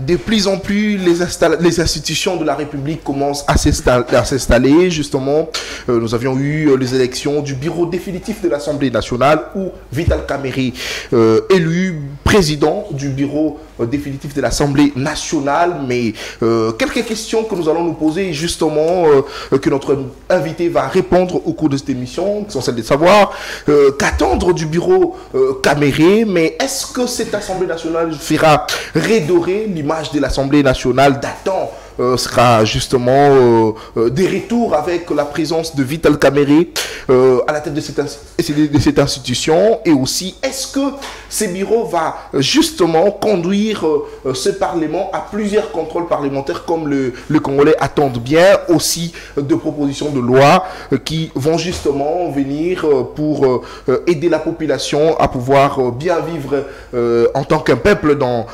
De plus en plus, les institutions de la République commencent à s'installer. Justement, nous avions eu les élections du bureau définitif de l'Assemblée nationale où Vital Kamerhe, élu président du bureau définitif de l'Assemblée nationale. Mais quelques questions que nous allons nous poser, justement, que notre invité va répondre au cours de cette émission, qui sont celles de savoir qu'attendre du bureau Kamerhe. Mais est-ce que cette Assemblée nationale fera redorer l'image de l'Assemblée nationale datant sera justement des retours avec la présence de Vital Kamerhe à la tête de cette institution? Et aussi, est-ce que ce bureau va justement conduire ce Parlement à plusieurs contrôles parlementaires comme le Congolais attendent bien, aussi de propositions de loi qui vont justement venir pour aider la population à pouvoir bien vivre en tant qu'un peuple dans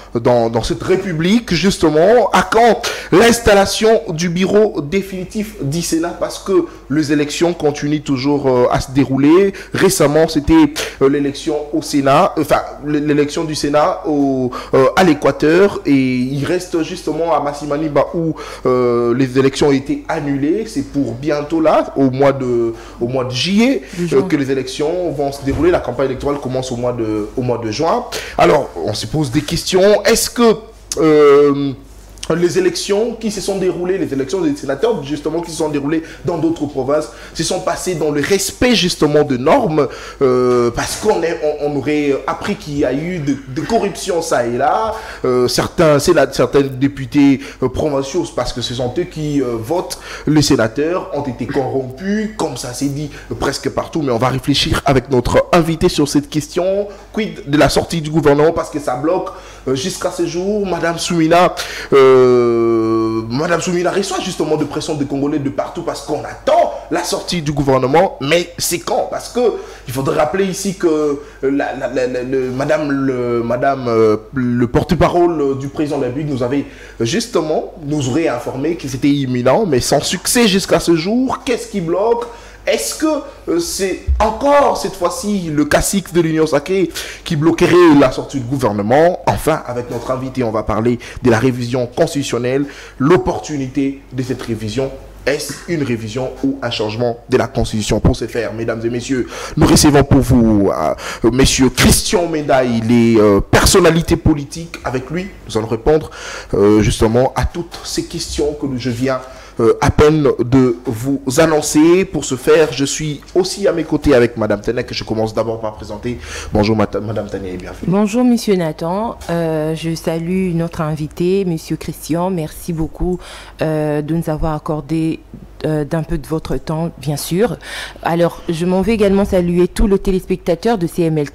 cette République? Justement, à quand l'installation du bureau définitif du Sénat, parce que les élections continuent toujours à se dérouler. Récemment, c'était l'élection au Sénat, enfin l'élection du Sénat à l'Équateur, et il reste justement à Massimaniba où les élections ont été annulées. C'est pour bientôt là, au mois de juillet, que les élections vont se dérouler. La campagne électorale commence au mois de juin. Alors, on se pose des questions. Est-ce que les élections qui se sont déroulées, les élections des sénateurs justement qui se sont déroulées dans d'autres provinces, se sont passées dans le respect justement de normes, parce qu'on aurait appris qu'il y a eu de corruption ça et là, certains députés provinciaux, parce que ce sont eux qui votent les sénateurs, ont été corrompus, comme ça s'est dit presque partout. Mais on va réfléchir avec notre invité sur cette question. Quid de la sortie du gouvernement, parce que ça bloque jusqu'à ce jour. Madame Soumina reçoit justement de pression des Congolais de partout, parce qu'on attend la sortie du gouvernement. Mais c'est quand? Parce que il faudrait rappeler ici que le porte-parole du président de la République nous aurait informé que c'était imminent, mais sans succès jusqu'à ce jour. Qu'est-ce qui bloque? Est-ce que c'est encore cette fois-ci le cacique de l'Union sacrée qui bloquerait la sortie du gouvernement? Enfin, avec notre invité, on va parler de la révision constitutionnelle, l'opportunité de cette révision. Est-ce une révision ou un changement de la Constitution? Pour ce faire, mesdames et messieurs, nous recevons pour vous monsieur Christian Menda. Il est personnalité politique. Avec lui, nous allons répondre justement à toutes ces questions que je viens à peine de vous annoncer. Pour ce faire, je suis aussi à mes côtés avec Madame Tania, que je commence d'abord par présenter. Bonjour Madame Tania et bienvenue. Bonjour Monsieur Nathan, je salue notre invité, Monsieur Christian. Merci beaucoup de nous avoir accordé d'un peu de votre temps, bien sûr. Alors, je m'en vais également saluer tous les téléspectateurs de CML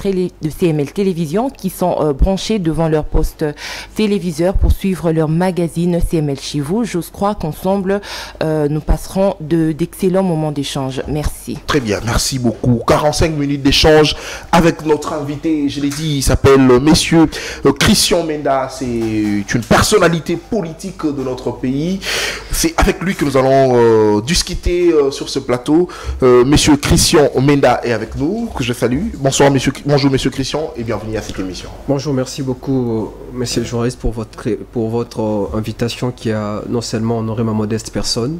Télévision qui sont branchés devant leur poste téléviseur pour suivre leur magazine CML chez vous. J'ose croire qu'ensemble, nous passerons d'excellents moments d'échange. Merci. Très bien, merci beaucoup. 45 minutes d'échange avec notre invité. Je l'ai dit, il s'appelle Monsieur Christian Menda. C'est une personnalité politique de notre pays. C'est avec lui que nous allons discuter sur ce plateau. Monsieur Christian Menda est avec nous, que je salue. Bonjour Monsieur Christian et bienvenue à cette émission. Bonjour, merci beaucoup Monsieur le journaliste pour votre invitation qui a non seulement honoré ma modeste personne,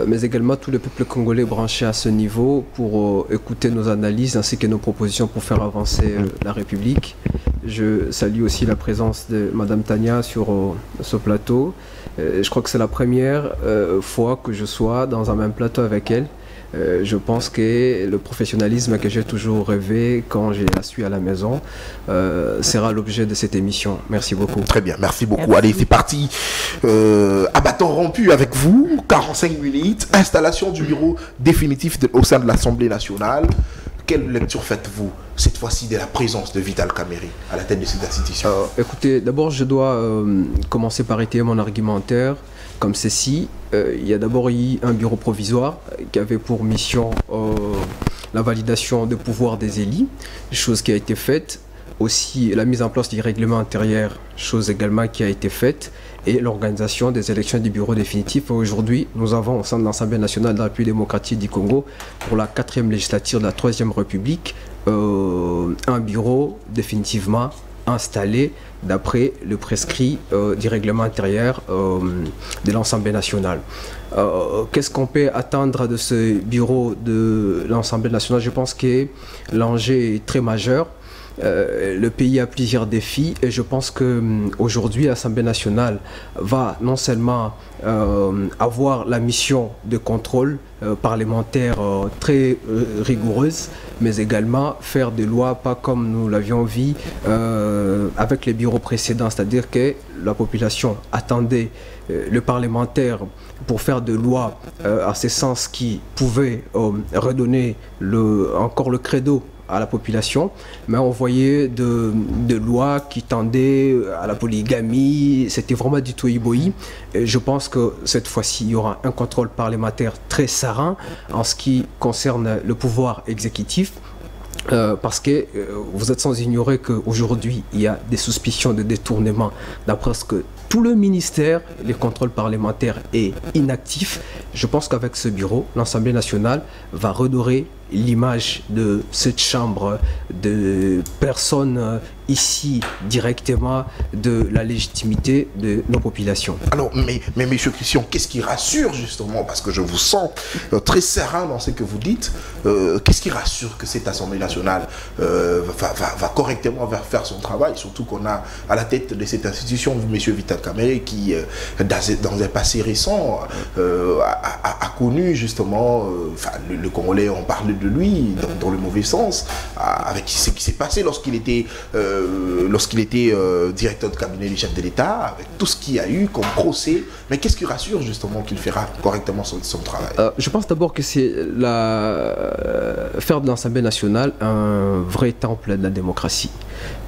mais également tout le peuple congolais branché à ce niveau pour écouter nos analyses ainsi que nos propositions pour faire avancer la République. Je salue aussi la présence de Madame Tania sur ce plateau. Je crois que c'est la première fois que je sois dans un même plateau avec elle. Je pense que le professionnalisme que j'ai toujours rêvé quand je la suis à la maison sera l'objet de cette émission. Merci beaucoup. Très bien, merci beaucoup. Allez, c'est parti. À bâton rompu avec vous, 45 minutes, installation du bureau définitif au sein de l'Assemblée nationale. Quelle lecture faites-vous cette fois-ci de la présence de Vital Kamerhe à la tête de cette institution? Écoutez, d'abord je dois commencer par étayer mon argumentaire comme ceci. Il y a d'abord eu un bureau provisoire qui avait pour mission la validation des pouvoirs des élus, chose qui a été faite. Aussi la mise en place du règlement intérieur, chose également qui a été faite, et l'organisation des élections du bureau définitif. Aujourd'hui, nous avons au sein de l'Assemblée nationale de la République démocratique du Congo, pour la 4e législature de la 3e République, un bureau définitivement installés d'après le prescrit du règlement intérieur de l'Assemblée nationale. Qu'est-ce qu'on peut attendre de ce bureau de l'Assemblée nationale? Je pense que l'enjeu est très majeur. Le pays a plusieurs défis et je pense qu'aujourd'hui l'Assemblée nationale va non seulement avoir la mission de contrôle parlementaire très rigoureuse, mais également faire des lois pas comme nous l'avions vu avec les bureaux précédents, c'est-à-dire que la population attendait le parlementaire pour faire des lois à ce sens qui pouvaient redonner encore le credo à la population, mais on voyait de lois qui tendaient à la polygamie, c'était vraiment du tohu-bohi. Je pense que cette fois-ci, il y aura un contrôle parlementaire très serein en ce qui concerne le pouvoir exécutif. Parce que vous êtes sans ignorer qu'aujourd'hui, il y a des suspicions de détournement dans presque tout le ministère. Le contrôle parlementaire est inactif. Je pense qu'avec ce bureau, l'Assemblée nationale va redorer l'image de cette chambre de personnes ici directement de la légitimité de nos populations. Alors, mais Monsieur Christian, qu'est-ce qui rassure justement, parce que je vous sens très serein dans ce que vous dites, qu'est-ce qui rassure que cette Assemblée nationale va correctement faire son travail, surtout qu'on a à la tête de cette institution Monsieur Vital Kamerhe qui, dans un passé récent, a connu justement, le Congolais, on parle de lui dans le mauvais sens, avec ce qui s'est passé lorsqu'il était directeur de cabinet du chef de l'État, avec tout ce qu'il y a eu comme procès. Mais qu'est-ce qui rassure justement qu'il fera correctement son travail? Je pense d'abord que c'est faire de l'Assemblée nationale un vrai temple de la démocratie.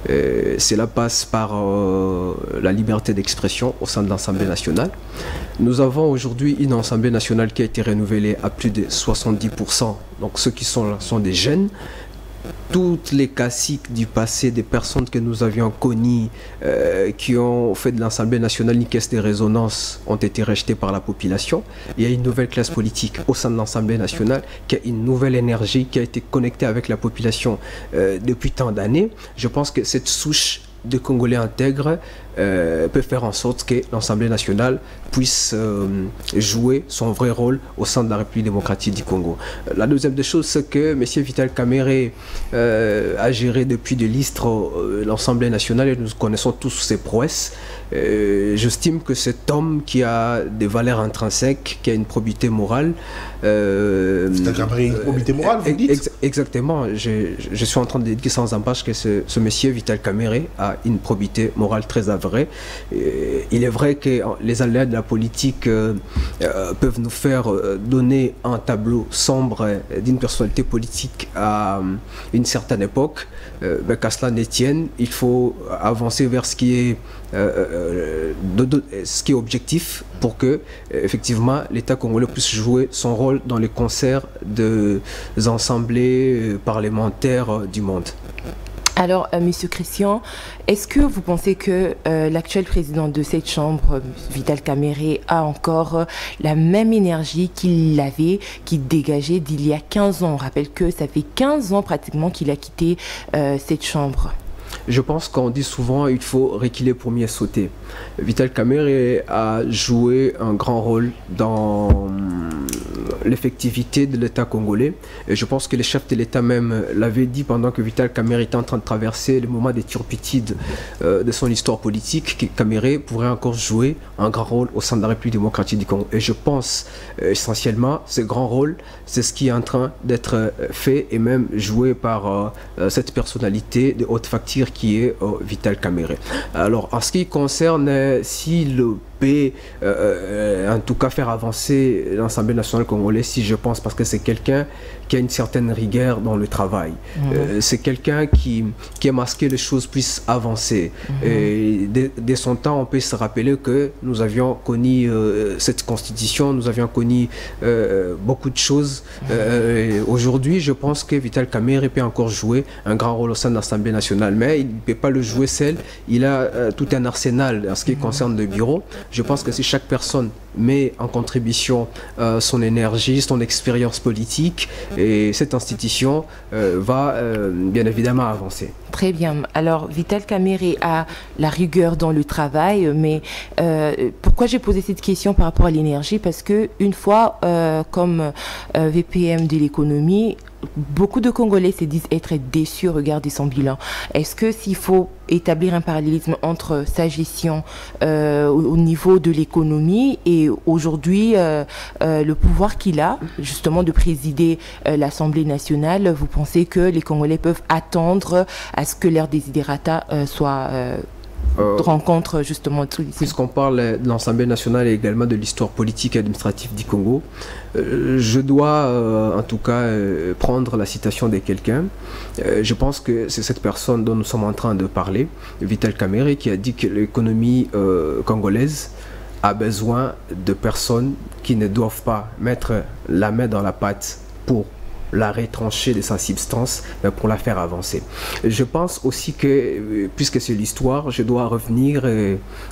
Cela passe par la liberté d'expression au sein de l'Assemblée nationale. Nous avons aujourd'hui une Assemblée nationale qui a été renouvelée à plus de 70%. Donc ceux qui sont là sont des jeunes. Toutes les classiques du passé, des personnes que nous avions connues, qui ont fait de l'Assemblée nationale une caisse de résonance, ont été rejetées par la population. Il y a une nouvelle classe politique au sein de l'Assemblée nationale qui a une nouvelle énergie, qui a été connectée avec la population depuis tant d'années. Je pense que cette souche de Congolais intègres peut faire en sorte que l'Assemblée nationale puisse jouer son vrai rôle au sein de la République démocratique du Congo. La deuxième des choses, c'est que M. Vital Kamerhe a géré depuis des lustres l'Assemblée nationale et nous connaissons tous ses prouesses. J'estime que cet homme qui a des valeurs intrinsèques, qui a une probité morale... Vital Kamerhe, une probité morale, vous dites? Exactement. Je suis en train de dire sans embâche que ce monsieur Vital Kamerhe a une probité morale très avérée. Il est vrai que les aléas de la politique peuvent nous faire donner un tableau sombre d'une personnalité politique à une certaine époque. Qu'à cela ne tienne, il faut avancer vers ce qui est objectif pour que effectivement l'État congolais puisse jouer son rôle dans les concerts des assemblées parlementaires du monde. Alors, Monsieur Christian, est-ce que vous pensez que l'actuel président de cette chambre, Vital Kamerhe, a encore la même énergie qu'il avait, qu'il dégageait d'il y a 15 ans? On rappelle que ça fait 15 ans pratiquement qu'il a quitté cette chambre. Je pense qu'on dit souvent il faut reculer pour mieux sauter. Vital Kamerhe a joué un grand rôle dans l'effectivité de l'État congolais. Et je pense que les chefs de l'État même l'avaient dit pendant que Vital Kamerhe était en train de traverser le moment des turpitudes de son histoire politique, que Kamerhe pourrait encore jouer un grand rôle au sein de la République démocratique du Congo. Et je pense essentiellement ce grand rôle, c'est ce qui est en train d'être fait et même joué par cette personnalité de haute facture qui est Vital Kamerhe. Alors en ce qui concerne si le peut en tout cas faire avancer l'Assemblée nationale congolaise, si je pense, parce que c'est quelqu'un qui a une certaine rigueur dans le travail. C'est quelqu'un qui a masqué les choses puissent avancer. Et dès son temps, on peut se rappeler que nous avions connu cette constitution, nous avions connu beaucoup de choses. Aujourd'hui, je pense que Vital Kamerhe peut encore jouer un grand rôle au sein de l'Assemblée nationale, mais il ne peut pas le jouer seul. Il a tout un arsenal en ce qui concerne le bureau. Je pense que si chaque personne met en contribution son énergie, son expérience politique, et cette institution va bien évidemment avancer. Très bien. Alors, Vital Kamerhe a la rigueur dans le travail, mais pourquoi j'ai posé cette question par rapport à l'énergie? Parce que une fois, comme VPM de l'économie, beaucoup de Congolais se disent être déçus au regard de son bilan. Est-ce que s'il faut établir un parallélisme entre sa gestion au niveau de l'économie et aujourd'hui le pouvoir qu'il a justement de présider l'Assemblée nationale, vous pensez que les Congolais peuvent attendre à ce que leurs desiderata soient rencontre justement puisqu'on parle de l'Assemblée nationale et également de l'histoire politique et administrative du Congo, je dois en tout cas prendre la citation de quelqu'un. Je pense que c'est cette personne dont nous sommes en train de parler, Vital Kamerhe, qui a dit que l'économie congolaise a besoin de personnes qui ne doivent pas mettre la main dans la pâte pour la retrancher de sa substance, mais pour la faire avancer. Je pense aussi que, puisque c'est l'histoire, je dois revenir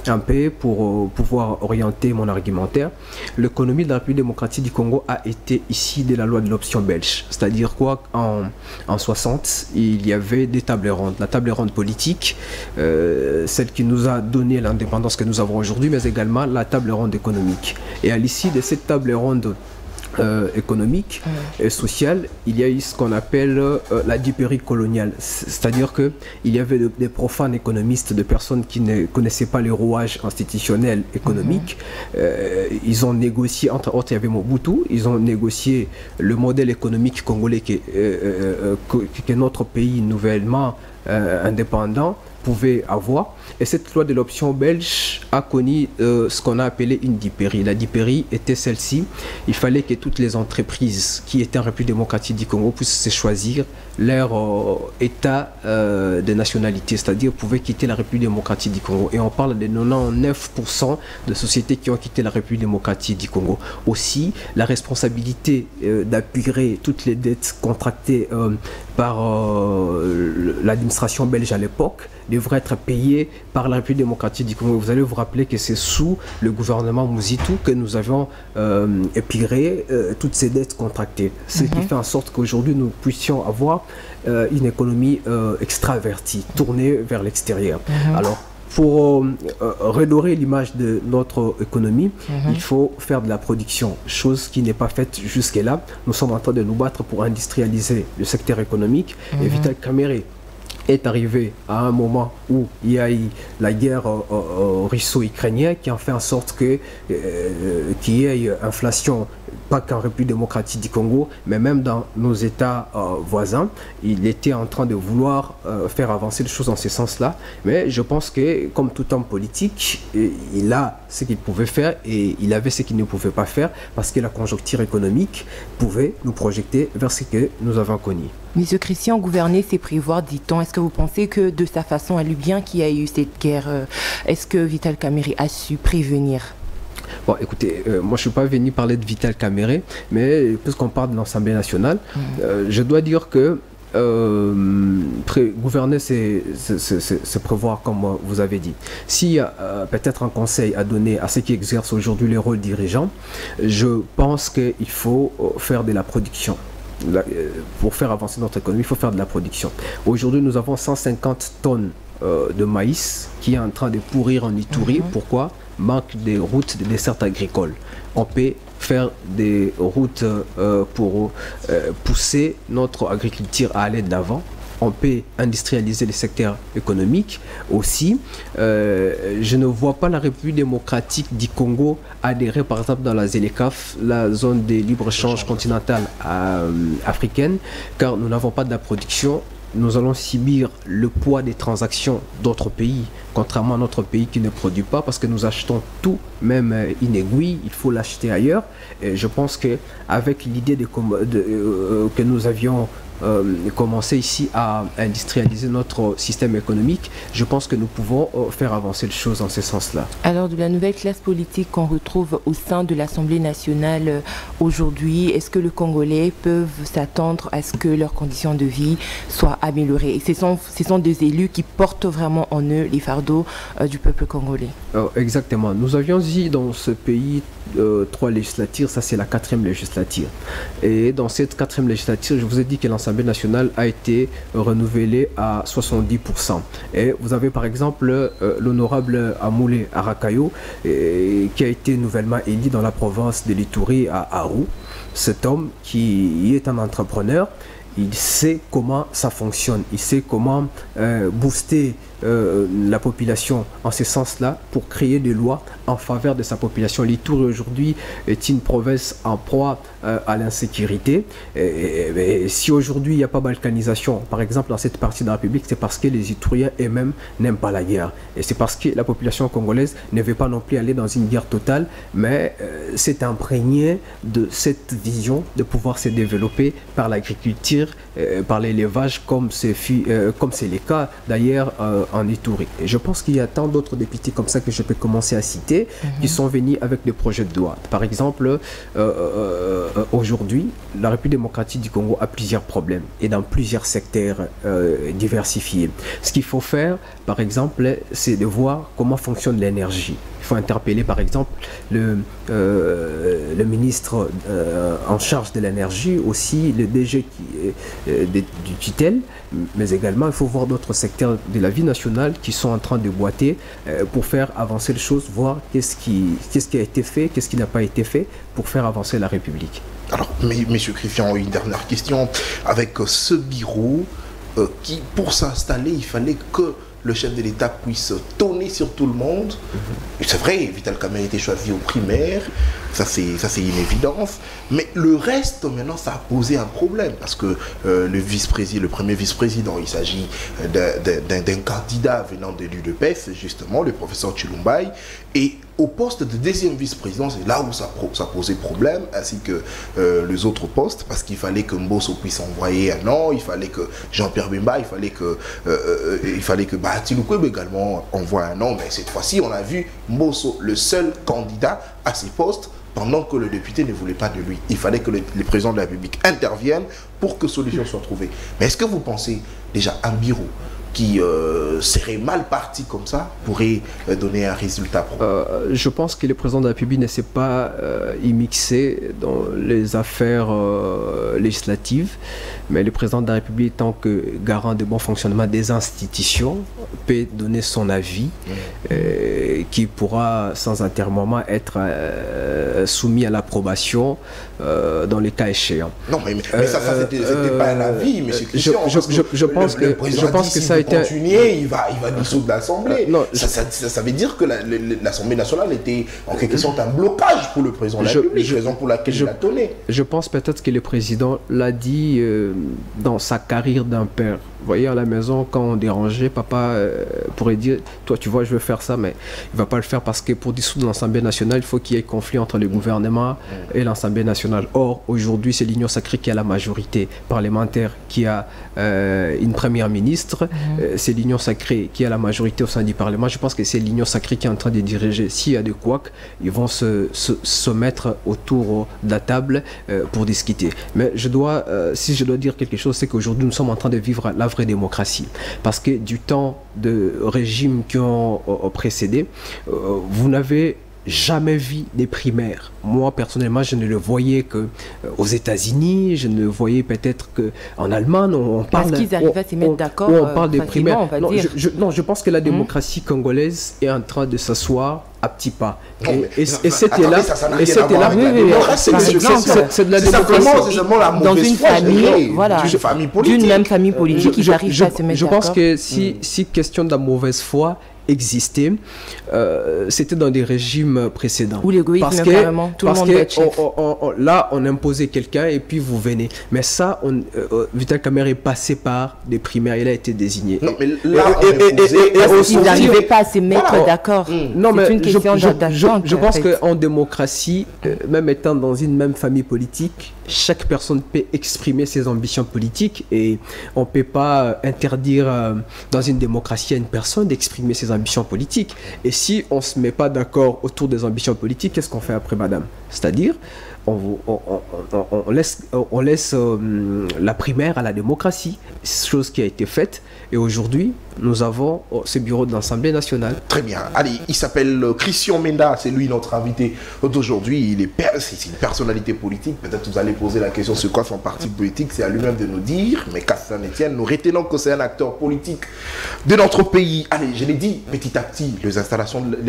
un peu pour pouvoir orienter mon argumentaire. L'économie de la République démocratique du Congo a été issue de la loi de l'option belge. C'est-à-dire quoi, en 60, il y avait des tables rondes. La table ronde politique, celle qui nous a donné l'indépendance que nous avons aujourd'hui, mais également la table ronde économique. Et à l'issue de cette table ronde économique et sociale, il y a eu ce qu'on appelle la diperie coloniale. C'est-à-dire qu'il y avait des profanes économistes, de personnes qui ne connaissaient pas les rouages institutionnels économiques. Ils ont négocié, entre autres, il y avait Mobutu, ils ont négocié le modèle économique congolais que notre pays nouvellement indépendant pouvait avoir. Et cette loi de l'option belge a connu ce qu'on a appelé une dipérie. La dipérie était celle-ci. Il fallait que toutes les entreprises qui étaient en République démocratique du Congo puissent se choisir leur état de nationalité, c'est-à-dire pouvaient quitter la République démocratique du Congo. Et on parle de 99% de sociétés qui ont quitté la République démocratique du Congo. Aussi, la responsabilité d'appuyer toutes les dettes contractées par l'administration belge à l'époque devrait être payée par la République démocratique du Congo. Vous allez vous rappeler que c'est sous le gouvernement Mouzitou que nous avions épiré toutes ces dettes contractées. Ce qui fait en sorte qu'aujourd'hui nous puissions avoir une économie extravertie, tournée vers l'extérieur. Alors, pour redorer l'image de notre économie, il faut faire de la production, chose qui n'est pas faite jusque-là. Nous sommes en train de nous battre pour industrialiser le secteur économique. Et Vital Kamerhe est arrivé à un moment où il y a eu la guerre russo-ukrainienne qui a fait en sorte qu'il y ait inflation, pas qu'en République démocratique du Congo, mais même dans nos États voisins. Il était en train de vouloir faire avancer les choses dans ce sens-là. Mais je pense que, comme tout homme politique, il a ce qu'il pouvait faire et il avait ce qu'il ne pouvait pas faire parce que la conjoncture économique pouvait nous projeter vers ce que nous avons connu. Monsieur Christian, gouverner, c'est prévoir, dit-on. Est-ce que vous pensez que de sa façon à lui, bien qu'il y a eu cette guerre, est-ce que Vital Kamerhe a su prévenir? Bon, écoutez, moi je ne suis pas venu parler de Vital Kamerhe, mais puisqu'on parle de l'Assemblée nationale, je dois dire que gouverner, c'est prévoir, comme vous avez dit. S'il y a peut-être un conseil à donner à ceux qui exercent aujourd'hui les rôles dirigeants, je pense qu'il faut faire de la production. Pour faire avancer notre économie, il faut faire de la production. Aujourd'hui, nous avons 150 tonnes de maïs qui est en train de pourrir en Ituri. Pourquoi? Manque des routes, des dessertes agricoles. On peut faire des routes pour pousser notre agriculture à aller de l'avant. On peut industrialiser le secteur économique aussi. Je ne vois pas la République démocratique du Congo adhérer par exemple dans la ZLECAf, la zone de libre-échange continentale africaine, car nous n'avons pas de la production. Nous allons subir le poids des transactions d'autres pays, contrairement à notre pays qui ne produit pas, parce que nous achetons tout, même une aiguille, il faut l'acheter ailleurs. Et je pense qu'avec l'idée que nous avions commencer ici à industrialiser notre système économique, je pense que nous pouvons faire avancer les choses en ce sens-là. Alors, de la nouvelle classe politique qu'on retrouve au sein de l'Assemblée nationale aujourd'hui, est-ce que les Congolais peuvent s'attendre à ce que leurs conditions de vie soient améliorées? Et ce sont des élus qui portent vraiment en eux les fardeaux du peuple congolais. Exactement. Nous avions dit dans ce pays 3 législatures, ça c'est la 4e législature. Et dans cette 4e législature, je vous ai dit que l'Assemblée nationale a été renouvelée à 70%. Et vous avez par exemple l'honorable Amoulé Arakayo, qui a été nouvellement élu dans la province de l'Ituri à Aru. Cet homme qui est un entrepreneur, il sait comment ça fonctionne, il sait comment booster la population en ce sens-là pour créer des lois en faveur de sa population. L'Ituri aujourd'hui est une province en proie à l'insécurité. Et si aujourd'hui il n'y a pas balkanisation, par exemple dans cette partie de la République, c'est parce que les Ituriens eux-mêmes n'aiment pas la guerre. Et c'est parce que la population congolaise ne veut pas non plus aller dans une guerre totale, mais c'est imprégné de cette vision de pouvoir se développer par l'agriculture, par l'élevage, comme c'est le cas d'ailleurs en Ituri. Et je pense qu'il y a tant d'autres députés comme ça que je peux commencer à citer, qui sont venus avec des projets de loi. Par exemple, aujourd'hui, la République démocratique du Congo a plusieurs problèmes et dans plusieurs secteurs diversifiés. Ce qu'il faut faire, par exemple, c'est de voir comment fonctionne l'énergie. Il faut interpeller par exemple le ministre en charge de l'énergie, aussi le DG du tutelle, mais également il faut voir d'autres secteurs de la vie nationale qui sont en train de boiter pour faire avancer les choses, voir qu'est-ce qui a été fait, qu'est-ce qui n'a pas été fait pour faire avancer la République. Alors, Monsieur Christian, une dernière question. Avec ce bureau qui, pour s'installer, il fallait que le chef de l'État puisse tonner sur tout le monde. C'est vrai, Vital Kamerhe a été choisi aux primaires, ça c'est une évidence, mais le reste, maintenant, ça a posé un problème, parce que le premier vice-président, il s'agit d'un candidat venant de l'UDPS, justement, le professeur Chilumbaï, et au poste de deuxième vice-président, c'est là où ça posait problème, ainsi que les autres postes, parce qu'il fallait que Mbosso puisse envoyer un nom, il fallait que Jean-Pierre Bemba, il fallait que Bahati Lukwebo également envoie un nom, mais cette fois-ci, on a vu Mbosso, le seul candidat à ces postes, pendant que le député ne voulait pas de lui. Il fallait que le président de la République intervienne pour que solution soit trouvée. Mais est-ce que vous pensez déjà un bureau qui serait mal parti comme ça pourrait donner un résultat probable? Je pense que le président de la République ne s'est pas immixé dans les affaires législatives, mais le président de la République, tant que garant de bon fonctionnement des institutions, peut donner son avis qui pourra sans intermoment être soumis à l'approbation dans les cas échéants. Non, mais ça c'était pas un avis, M. Christian. Je pense que ça a été... Continuer, il va dissoudre l'Assemblée. Ça veut dire que l'Assemblée nationale était en quelque sorte un blocage pour le président de la République, raison pour laquelle il a tonné. Je pense peut-être que le président l'a dit dans sa carrière d'un père. Vous voyez, à la maison, quand on dérangeait, papa pourrait dire, toi tu vois, je veux faire ça, mais il ne va pas le faire parce que pour dissoudre l'Assemblée nationale, il faut qu'il y ait conflit entre le gouvernement et l'Assemblée nationale. Or, aujourd'hui, c'est l'Union sacrée qui a la majorité parlementaire, qui a une première ministre, c'est l'Union sacrée qui a la majorité au sein du Parlement. Je pense que c'est l'Union sacrée qui est en train de diriger. S'il y a des couacs, ils vont se mettre autour de la table pour discuter. Mais si je dois dire quelque chose, c'est qu'aujourd'hui, nous sommes en train de vivre la vraie démocratie. Parce que du temps de régimes qui ont précédé, vous n'avez jamais vu des primaires. Moi, personnellement, je ne le voyais qu'aux États-Unis, je ne le voyais peut-être qu'en Allemagne. On parle, parce qu'ils arrivent à se mettre d'accord. On parle des primaires. Non, je pense que la démocratie congolaise est en train de s'asseoir à petits pas. Et c'était là. C'est de la démocratie. Dans une famille, voilà, d'une même famille politique, ils arrivent à se mettre d'accord. Je pense que si question de la mauvaise foi, existé, c'était dans des régimes précédents. Ou l'égoïsme, carrément, tout le monde doit être chef. Là, on imposait quelqu'un et puis vous venez. Mais ça, Vital Kamerhe est passé par des primaires, il a été désigné. Non, mais là, ils n'arrivaient pas à se mettre d'accord. Non, mais c'est une question d'attente. Je pense qu'en démocratie, même étant dans une même famille politique, chaque personne peut exprimer ses ambitions politiques et on ne peut pas interdire dans une démocratie à une personne d'exprimer ses ambitions politiques. Et si on ne se met pas d'accord autour des ambitions politiques, qu'est-ce qu'on fait après, madame? C'est-à-dire, on laisse la primaire à la démocratie, chose qui a été faite. Et aujourd'hui, nous avons ce bureau de l'Assemblée nationale. Très bien. Allez, il s'appelle Christian Menda, c'est lui notre invité d'aujourd'hui. C'est une personnalité politique. Peut-être vous allez poser la question sur quoi son parti politique, c'est à lui-même de nous dire. Mais qu'à Saint-Étienne, nous retenons que c'est un acteur politique de notre pays. Allez, je l'ai dit, petit à petit, les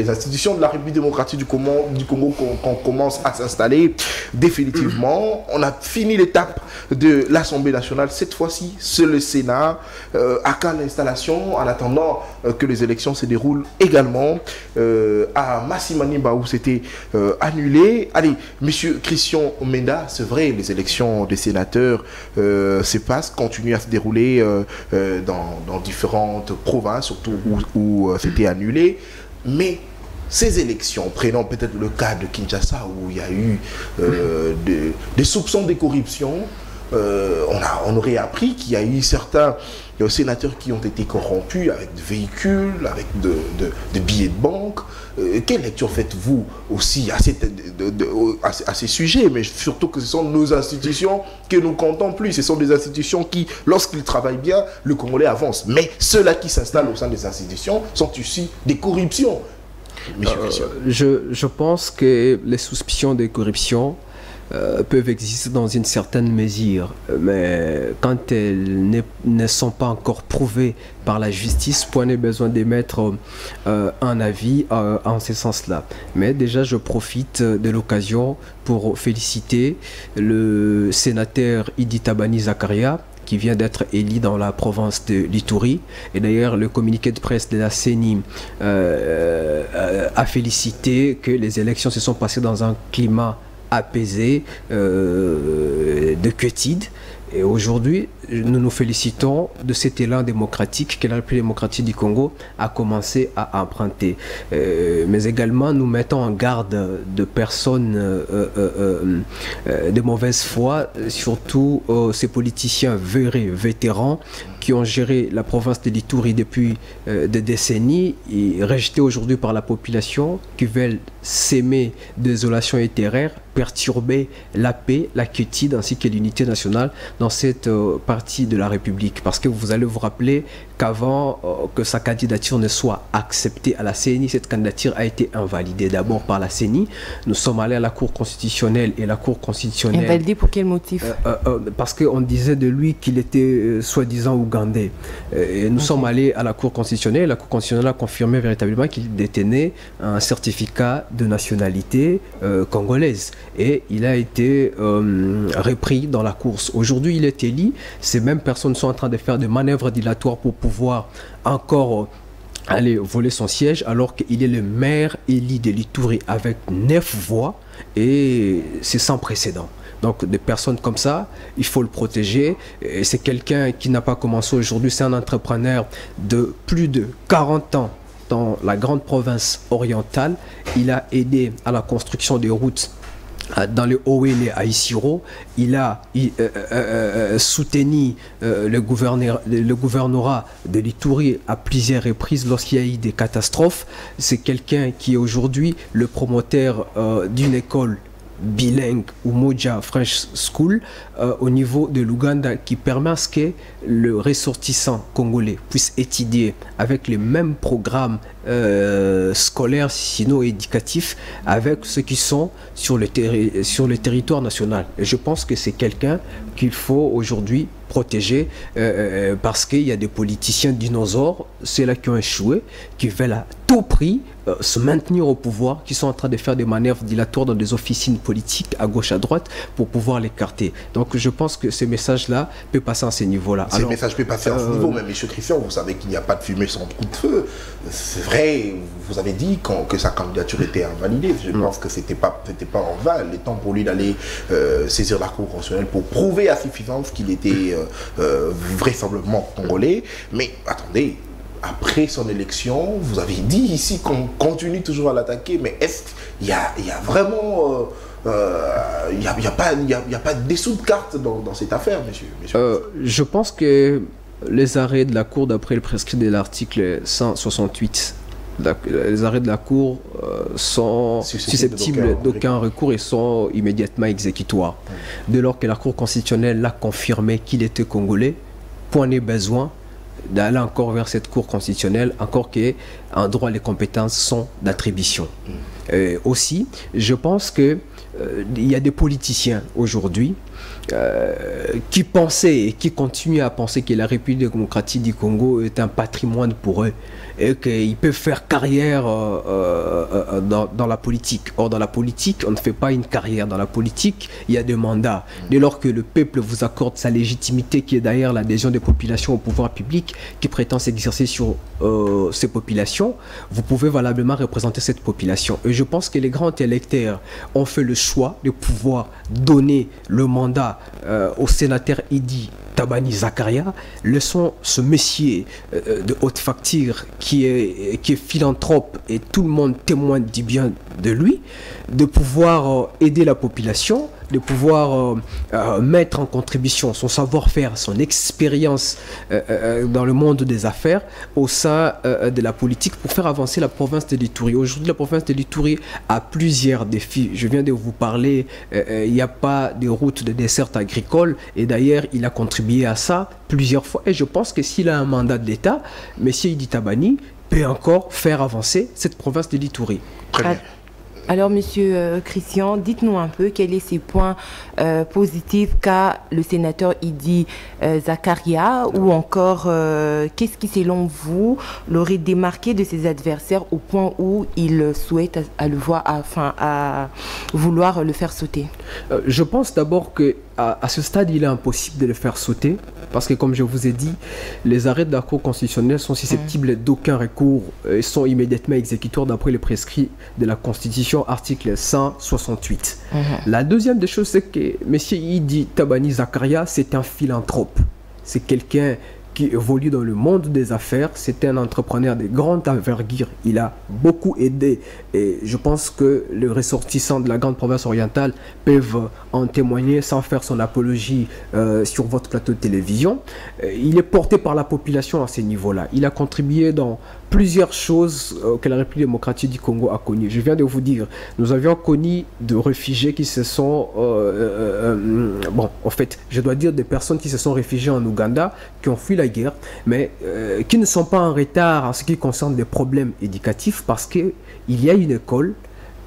institutions de la République démocratique du Congo qu'on commence à s'installer définitivement. On a fini l'étape de l'Assemblée nationale. Cette fois-ci, c'est le Sénat. À l'installation, en attendant que les élections se déroulent également à Massimaniba où c'était annulé. Allez, monsieur Christian Menda, c'est vrai, les élections des sénateurs continuent à se dérouler dans différentes provinces, surtout où c'était annulé. Mais ces élections, prenons peut-être le cas de Kinshasa où il y a eu des soupçons de corruption, on aurait appris qu'il y a eu certains sénateurs qui ont été corrompus avec des véhicules, avec des billets de banque. Quelle lecture faites-vous aussi à ces sujets? Mais surtout que ce sont nos institutions que nous comptons plus. Ce sont des institutions qui, lorsqu'ils travaillent bien, le Congolais avance. Mais ceux-là qui s'installent au sein des institutions sont issus des corruptions. Je pense que les soupçons de corruption peuvent exister dans une certaine mesure, mais quand elles ne sont pas encore prouvées par la justice, point n'est besoin d'émettre un avis en ce sens-là. Mais déjà, je profite de l'occasion pour féliciter le sénateur Idi Tabani Zakaria, qui vient d'être élu dans la province de l'Ituri. Et d'ailleurs, le communiqué de presse de la CENI a félicité que les élections se sont passées dans un climat apaisé, de quiétude. Et aujourd'hui, nous nous félicitons de cet élan démocratique que la République démocratique du Congo a commencé à emprunter. Mais également, nous mettons en garde de personnes de mauvaise foi, surtout ces politiciens vétérans qui ont géré la province de l'Ituri depuis des décennies et rejetés aujourd'hui par la population, qui veulent s'aimer désolation et terreur, perturber la paix, la quiétude ainsi que l'unité nationale dans cette partie de la République. Parce que vous allez vous rappeler qu'avant que sa candidature ne soit acceptée à la CENI, cette candidature a été invalidée d'abord par la CENI. Nous sommes allés à la Cour constitutionnelle et la Cour constitutionnelle... Invalidée pour quel motif? Parce qu'on disait de lui qu'il était soi-disant ougandais. Et nous sommes allés à la Cour constitutionnelle et la Cour constitutionnelle a confirmé véritablement qu'il détenait un certificat de nationalité congolaise. Et il a été repris dans la course. Aujourd'hui, il est élu. Ces mêmes personnes sont en train de faire des manœuvres dilatoires pour pouvoir encore aller voler son siège, alors qu'il est le maire élu de l'Ituri avec 9 voix et c'est sans précédent. Donc des personnes comme ça, il faut le protéger. C'est quelqu'un qui n'a pas commencé aujourd'hui, c'est un entrepreneur de plus de 40 ans dans la grande province orientale. Il a aidé à la construction des routes dans le Owele à Isiro. Il a soutenu le gouvernorat de l'Ituri à plusieurs reprises lorsqu'il y a eu des catastrophes. C'est quelqu'un qui est aujourd'hui le promoteur d'une école bilingue ou Moja French School au niveau de l'Ouganda, qui permet à ce que le ressortissant congolais puisse étudier avec les mêmes programmes scolaires, sinon éducatifs, avec ceux qui sont sur le territoire national. Et je pense que c'est quelqu'un qu'il faut aujourd'hui protégés parce qu'il y a des politiciens dinosaures, ceux-là qui ont échoué, qui veulent à tout prix se maintenir au pouvoir, qui sont en train de faire des manœuvres dilatoires dans des officines politiques à gauche, à droite, pour pouvoir l'écarter. Donc je pense que ce message-là peut passer à ce niveau-là. Ce message peut passer à ce niveau, mais M. Christian, vous savez qu'il n'y a pas de fumée sans trou de feu. C'est vrai, vous avez dit que sa candidature était invalidée. Je pense que c'était pas en vain. Il est temps pour lui d'aller saisir la Cour constitutionnelle pour prouver à suffisance qu'il était vraisemblablement congolais. Mais attendez, après son élection, vous avez dit ici qu'on continue toujours à l'attaquer, mais est-ce qu'il y a vraiment... il n'y a pas de dessous de carte dans cette affaire, monsieur. Je pense que les arrêts de la Cour, d'après le prescrit de l'article 168, les arrêts de la Cour sont susceptibles d'aucun recours et sont immédiatement exécutoires. Dès lors que la Cour constitutionnelle a confirmé qu'il était congolais, point n'est besoin d'aller encore vers cette Cour constitutionnelle, encore qu'en droit les compétences sont d'attribution. Aussi, je pense que il y a des politiciens aujourd'hui qui pensaient et qui continuent à penser que la République démocratique du Congo est un patrimoine pour eux et qu'ils peuvent faire carrière dans la politique. Or, dans la politique, on ne fait pas une carrière. Dans la politique, il y a des mandats. Dès lors que le peuple vous accorde sa légitimité, qui est d'ailleurs l'adhésion des populations au pouvoir public, qui prétend s'exercer sur ces populations, vous pouvez valablement représenter cette population. Et je pense que les grands électeurs ont fait le choix de pouvoir donner le mandat au sénateur Idi Tabani Zakaria. Laissons ce monsieur de haute facture qui est philanthrope et tout le monde témoigne du bien de lui, de pouvoir aider la population, de pouvoir mettre en contribution son savoir-faire, son expérience dans le monde des affaires au sein de la politique pour faire avancer la province de l'Ituri. Aujourd'hui, la province de l'Ituri a plusieurs défis. Je viens de vous parler, il n'y a pas de route de dessert agricole et d'ailleurs, il a contribué à ça plusieurs fois. Et je pense que s'il a un mandat de l'État, M. Idi Tabani peut encore faire avancer cette province de l'Ituri. Très bien. Alors, Monsieur Christian, dites-nous un peu quels sont ces points positifs qu'a le sénateur Idi Zakaria ou encore qu'est-ce qui, selon vous, l'aurait démarqué de ses adversaires au point où il souhaite à le voir, à vouloir le faire sauter? Je pense d'abord que à ce stade, il est impossible de le faire sauter parce que, comme je vous ai dit, les arrêts de la Cour constitutionnelle sont susceptibles d'aucun recours et sont immédiatement exécutoires d'après les prescrits de la Constitution, article 168. La deuxième des choses, c'est que M. Idi Tabani Zakaria, c'est un philanthrope. C'est quelqu'un qui évolue dans le monde des affaires. C'est un entrepreneur de grande envergure. Il a beaucoup aidé et je pense que les ressortissants de la grande province orientale peuvent en témoigner sans faire son apologie sur votre plateau de télévision. Il est porté par la population à ce niveau-là. Il a contribué dans plusieurs choses que la République démocratique du Congo a connues. Je viens de vous dire, nous avions connu de réfugiés qui se sont... bon, en fait, je dois dire des personnes qui se sont réfugiées en Ouganda, qui ont fui la guerre, mais qui ne sont pas en retard en ce qui concerne les problèmes éducatifs parce qu'il y a une école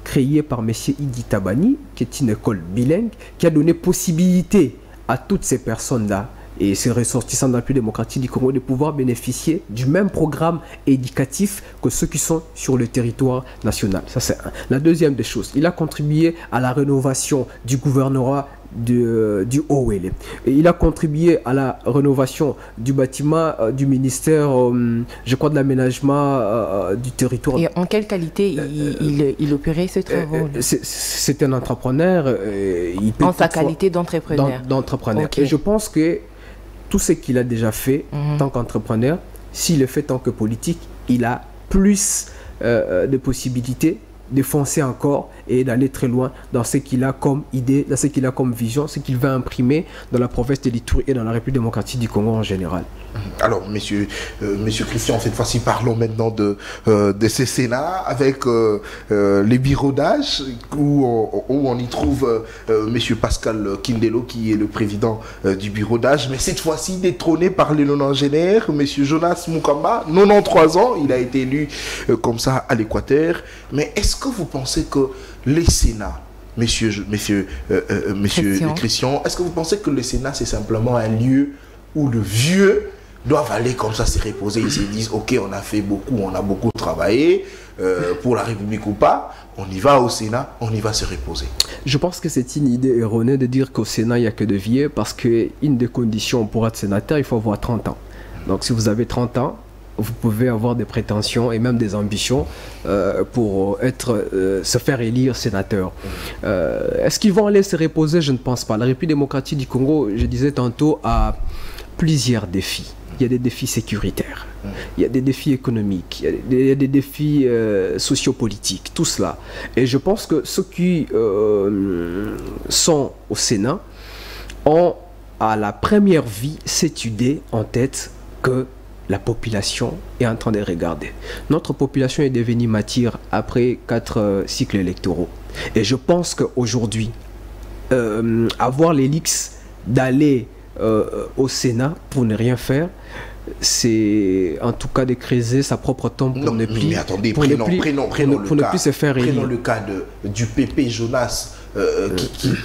créée par M. Idi Tabani, qui est une école bilingue, qui a donné possibilité à toutes ces personnes-là et ces ressortissants de la République démocratique du Congo de pouvoir bénéficier du même programme éducatif que ceux qui sont sur le territoire national. Ça, c'est un. La deuxième des choses, il a contribué à la rénovation du gouvernorat du Haut-Ouélé. Il a contribué à la rénovation du bâtiment du ministère, je crois, de l'aménagement du territoire. Et en quelle qualité il opérait ce travaux? C'est un entrepreneur. Il peut en sa qualité d'entrepreneur. D'entrepreneur. Okay. Et je pense que tout ce qu'il a déjà fait en tant qu'entrepreneur, s'il le fait en tant que politique, il a plus de possibilités de foncer encore et d'aller très loin dans ce qu'il a comme idée, dans ce qu'il a comme vision, ce qu'il va imprimer dans la province de l'Ituri et dans la République démocratique du Congo en général. Alors, monsieur Christian, cette fois-ci, parlons maintenant de ces Sénats avec les birodages où on y trouve monsieur Pascal Kindelo qui est le président du birodage, mais cette fois-ci détrôné par les nonagénaires, monsieur Jonas Mukamba, 93 ans, il a été élu comme ça à l'Équateur. Mais est-ce que vous pensez que les Sénats, monsieur Christian, est-ce que vous pensez que le Sénat c'est simplement un lieu où le vieux doivent aller comme ça se reposer. Ils se disent, ok, on a fait beaucoup, on a beaucoup travaillé, pour la République ou pas, on y va au Sénat, on y va se reposer. Je pense que c'est une idée erronée de dire qu'au Sénat, il n'y a que de vieux, parce qu'une des conditions pour être sénateur, il faut avoir 30 ans. Donc si vous avez 30 ans, vous pouvez avoir des prétentions et même des ambitions pour se faire élire sénateur. Est-ce qu'ils vont aller se reposer? Je ne pense pas. La République démocratique du Congo, je disais tantôt, a plusieurs défis. Il y a des défis sécuritaires, il y a des défis économiques, il y a des défis sociopolitiques, tout cela. Et je pense que ceux qui sont au Sénat ont à la première vie cette idée en tête que la population est en train de regarder. Notre population est devenue mature après 4 cycles électoraux. Et je pense qu'aujourd'hui, avoir l'élix d'aller au Sénat pour ne rien faire, c'est en tout cas de creuser sa propre tombe pour ne plus, mais attendez, pour ne plus se faire élire. Prenons le cas du PP Jonas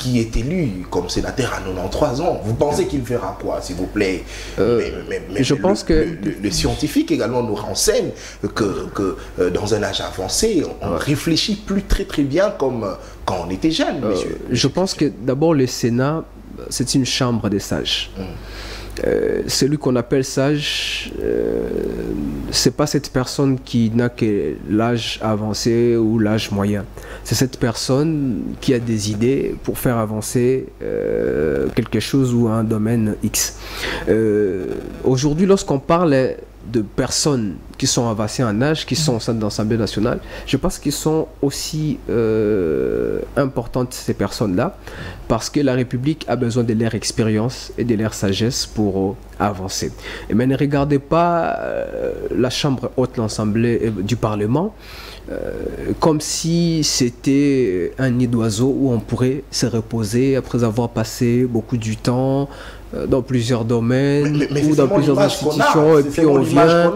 qui est élu comme sénateur à 93 ans. Vous pensez qu'il fera quoi, s'il vous plaît? Mais je pense que le scientifique également nous renseigne que dans un âge avancé, on réfléchit plus très bien comme quand on était jeune, monsieur. Je pense que d'abord le Sénat, c'est une chambre des sages. Celui qu'on appelle sage, c'est pas cette personne qui n'a que l'âge avancé ou l'âge moyen. C'est cette personne qui a des idées pour faire avancer quelque chose ou un domaine X. Aujourd'hui, lorsqu'on parle de personnes qui sont avancées en âge, qui sont au sein de l'Assemblée nationale, je pense qu'ils sont aussi importantes, ces personnes-là, parce que la République a besoin de leur expérience et de leur sagesse pour avancer. Mais ne regardez pas la Chambre haute, l'Assemblée du Parlement, comme si c'était un nid d'oiseau où on pourrait se reposer après avoir passé beaucoup du temps dans plusieurs domaines ou dans plusieurs institutions, et puis on vient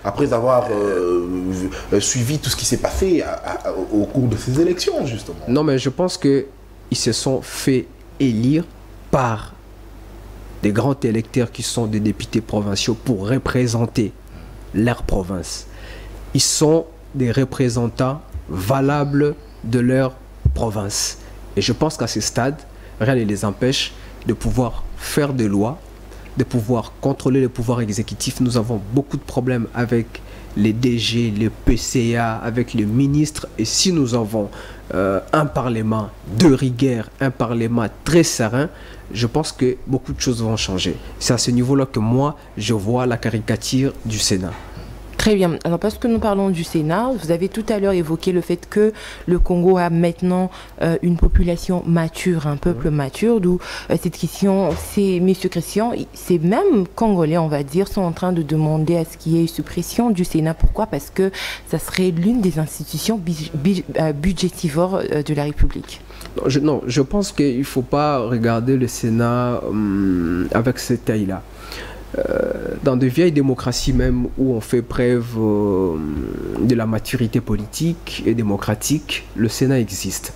après avoir suivi tout ce qui s'est passé au cours de ces élections, justement. Non, mais je pense qu'ils se sont fait élire par des grands électeurs qui sont des députés provinciaux pour représenter leur province. Ils sont des représentants valables de leur province. Et je pense qu'à ce stade, rien ne les empêche de pouvoir faire des lois, de pouvoir contrôler le pouvoir exécutif. Nous avons beaucoup de problèmes avec les DG, les PCA, avec les ministres. Et si nous avons un parlement de rigueur, un parlement très serein, je pense que beaucoup de choses vont changer. C'est à ce niveau-là que moi, je vois la caricature du Sénat. Très bien. Alors, parce que nous parlons du Sénat, vous avez tout à l'heure évoqué le fait que le Congo a maintenant une population mature, un peuple mature, d'où cette question, c'est, Monsieur Christian, ces mêmes Congolais, on va dire, sont en train de demander à ce qu'il y ait une suppression du Sénat. Pourquoi? Parce que ça serait l'une des institutions budgétivores de la République. Non, je pense qu'il ne faut pas regarder le Sénat avec cette taille-là. Dans de vieilles démocraties même où on fait preuve de la maturité politique et démocratique, le Sénat existe.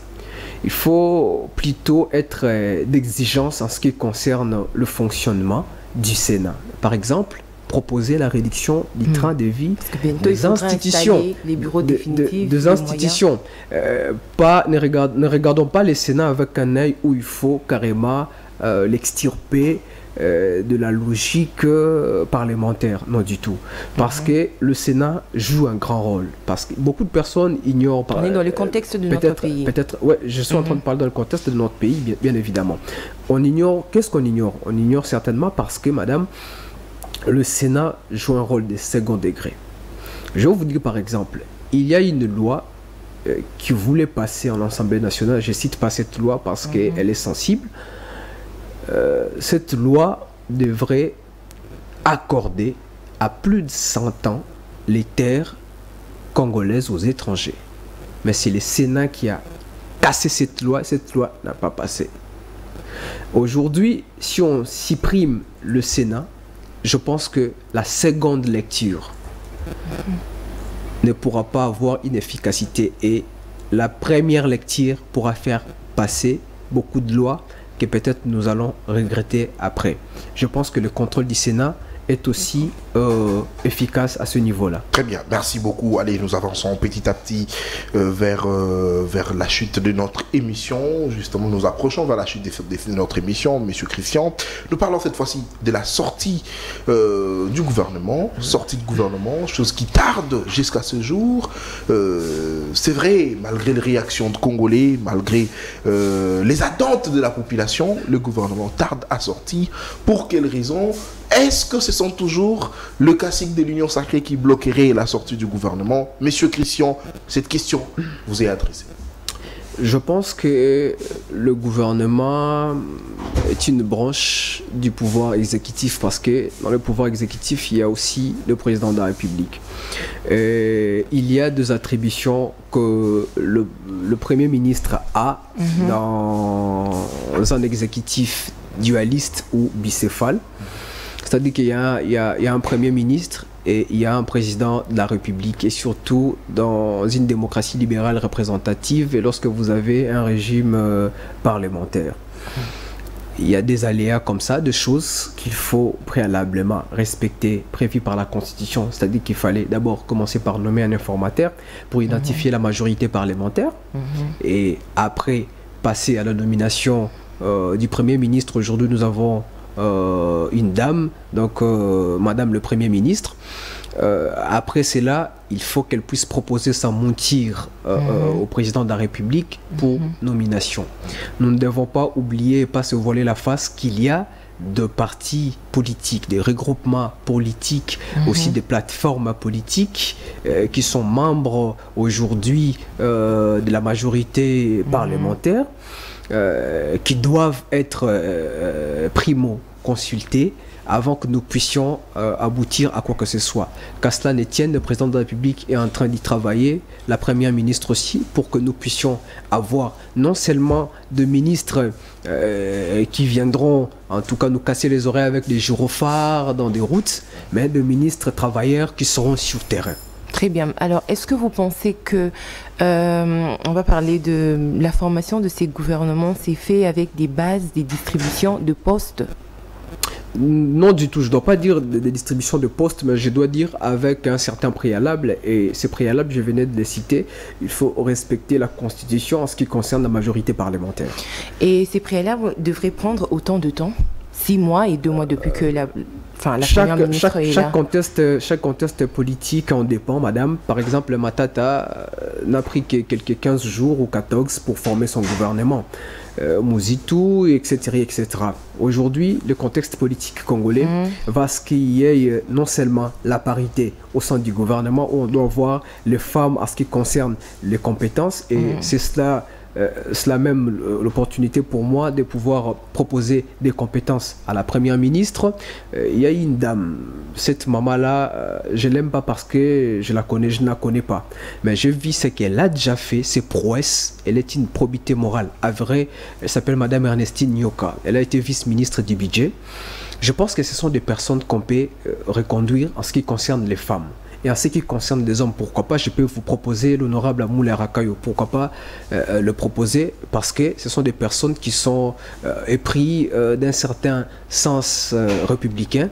Il faut plutôt être d'exigence en ce qui concerne le fonctionnement du Sénat. Par exemple, proposer la réduction du train de vie des institutions, les bureaux définitifs, des institutions. Ne regardons pas le Sénat avec un œil où il faut carrément l'extirper de la logique parlementaire, non du tout, parce que le Sénat joue un grand rôle, parce que beaucoup de personnes ignorent. On est dans le contexte de notre pays. Peut-être, ouais, je suis en train de parler dans le contexte de notre pays, bien évidemment. On ignore, qu'est-ce qu'on ignore? On ignore certainement parce que, madame, le Sénat joue un rôle de second degré. Je vais vous dire par exemple, il y a une loi qui voulait passer en Assemblée nationale, je cite pas cette loi parce qu'elle est sensible. Cette loi devrait accorder à plus de 100 ans les terres congolaises aux étrangers. Mais c'est le Sénat qui a cassé cette loi n'a pas passé. Aujourd'hui, si on supprime le Sénat, je pense que la seconde lecture ne pourra pas avoir une efficacité et la première lecture pourra faire passer beaucoup de lois que peut-être nous allons regretter après. Je pense que le contrôle du Sénat est aussi efficace à ce niveau-là. Très bien, merci beaucoup. Allez, nous avançons petit à petit vers la chute de notre émission. Justement, nous approchons vers la chute de notre émission, Monsieur Christian. Nous parlons cette fois-ci de la sortie du gouvernement, chose qui tarde jusqu'à ce jour. C'est vrai, malgré les réactions de Congolais, malgré les attentes de la population, le gouvernement tarde à sortir. Pour quelles raisons? Est-ce que ce sont toujours le cacique de l'Union sacrée qui bloquerait la sortie du gouvernement? Monsieur Christian, cette question vous est adressée. Je pense que le gouvernement est une branche du pouvoir exécutif parce que dans le pouvoir exécutif, il y a aussi le président de la République. Il y a deux attributions que le Premier ministre a dans un exécutif dualiste ou bicéphale. C'est-à-dire qu'il y a un Premier ministre et il y a un président de la République. Et surtout dans une démocratie libérale représentative et lorsque vous avez un régime parlementaire. Il y a des aléas comme ça, des choses qu'il faut préalablement respecter, prévues par la Constitution. C'est-à-dire qu'il fallait d'abord commencer par nommer un informateur pour identifier la majorité parlementaire. Et après, passer à la nomination du Premier ministre. Aujourd'hui, nous avons une dame, donc Madame le Premier ministre. Après cela, il faut qu'elle puisse proposer sa mouture au président de la République pour nomination. Nous ne devons pas oublier et pas se voiler la face qu'il y a de partis politiques, des regroupements politiques, aussi des plateformes politiques qui sont membres aujourd'hui de la majorité parlementaire. Qui doivent être primo consultés avant que nous puissions aboutir à quoi que ce soit. Qu'à cela ne tienne, le président de la République est en train d'y travailler, la première ministre aussi, pour que nous puissions avoir non seulement de ministres qui viendront en tout cas nous casser les oreilles avec des gyrophares dans des routes, mais de ministres travailleurs qui seront sur terrain. Très bien. Alors, est-ce que vous pensez que, on va parler de la formation de ces gouvernements, c'est fait avec des bases, des distributions de postes? Non du tout, je ne dois pas dire des distributions de postes, mais je dois dire avec un certain préalable, et ces préalables, je venais de les citer, il faut respecter la Constitution en ce qui concerne la majorité parlementaire. Et ces préalables devraient prendre autant de temps? 6 mois et 2 mois depuis que la première ministre est là. Chaque contexte politique en dépend, madame. Par exemple, Matata n'a pris que quelques 15 jours ou 14 pour former son gouvernement. Mouzitou, etc. Aujourd'hui, le contexte politique congolais va à ce qu'il y ait non seulement la parité au sein du gouvernement, où on doit voir les femmes en ce qui concerne les compétences, et c'est cela même l'opportunité pour moi de pouvoir proposer des compétences à la première ministre. Il y a une dame, cette maman-là, je ne l'aime pas parce que je la connais pas. Mais je vis ce qu'elle a déjà fait, ses prouesses. Elle est une probité morale avérée. Elle s'appelle Madame Ernestine Nyoka. Elle a été vice-ministre du budget. Je pense que ce sont des personnes qu'on peut reconduire en ce qui concerne les femmes. Et en ce qui concerne les hommes, pourquoi pas, je peux vous proposer l'honorable Amoulé Rakayo. Pourquoi pas le proposer? Parce que ce sont des personnes qui sont épris d'un certain sens républicain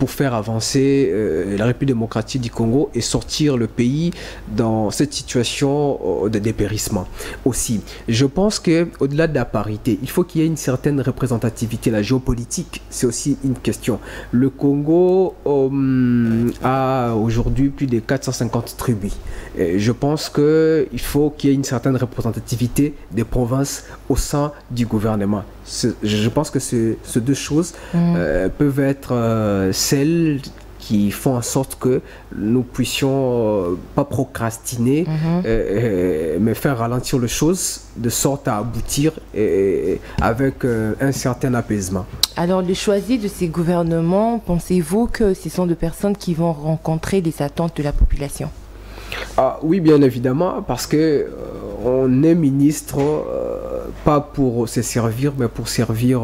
pour faire avancer la République démocratique du Congo et sortir le pays dans cette situation de dépérissement. Aussi, je pense qu'au-delà de la parité, il faut qu'il y ait une certaine représentativité. La géopolitique, c'est aussi une question. Le Congo a aujourd'hui plus de 450 tribus. Et je pense qu'il faut qu'il y ait une certaine représentativité des provinces au sein du gouvernement. Je pense que ces deux choses peuvent être celles qui font en sorte que nous puissions pas procrastiner, mais faire ralentir les choses de sorte à aboutir avec un certain apaisement. Alors, le choisi de ces gouvernements, pensez-vous que ce sont des personnes qui vont rencontrer les attentes de la population? Oui, bien évidemment, parce que on est ministre pas pour se servir, mais pour servir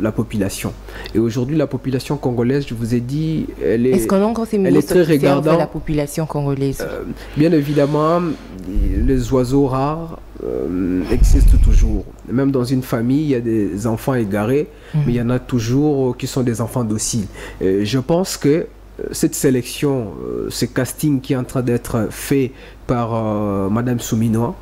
la population. Et aujourd'hui, la population congolaise, je vous ai dit, elle est très regardante. La population congolaise. Bien évidemment, les oiseaux rares existe toujours. Même dans une famille, il y a des enfants égarés, mais il y en a toujours qui sont des enfants dociles. Et je pense que cette sélection, ce casting qui est en train d'être fait par Madame Souminois,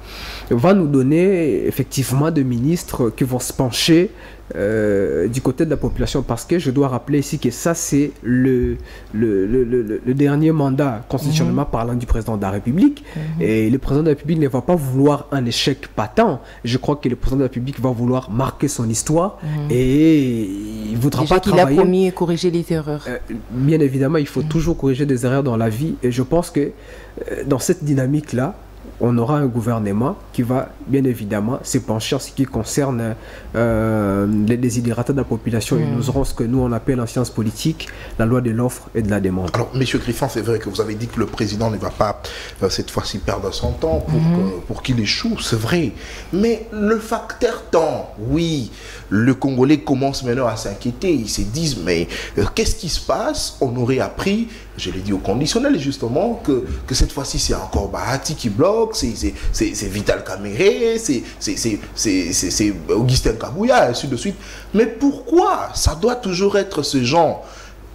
va nous donner effectivement des ministres qui vont se pencher du côté de la population, parce que je dois rappeler ici que ça c'est le dernier mandat constitutionnellement parlant du président de la République, et le président de la République ne va pas vouloir un échec patent. Je crois que le président de la République va vouloir marquer son histoire et il ne voudra déjà pas qu'il travailler. a promis corriger les erreurs. Bien évidemment, il faut toujours corriger des erreurs dans la vie, et je pense que dans cette dynamique-là, on aura un gouvernement qui va bien évidemment se pencher en ce qui concerne les désidérata de la population, et nous aurons ce que nous on appelle en sciences politiques la loi de l'offre et de la demande. Alors, Monsieur Griffin, c'est vrai que vous avez dit que le président ne va pas cette fois-ci perdre son temps pour qu'il échoue, c'est vrai. Mais le facteur temps, oui, le Congolais commence maintenant à s'inquiéter. Ils se disent, mais qu'est-ce qui se passe? On aurait appris, je l'ai dit au conditionnel justement, que cette fois-ci c'est encore Bahati qui bloque, c'est Vital Kamere, c'est Augustin Kabouya, et ainsi de suite. Mais pourquoi ça doit toujours être ce genre?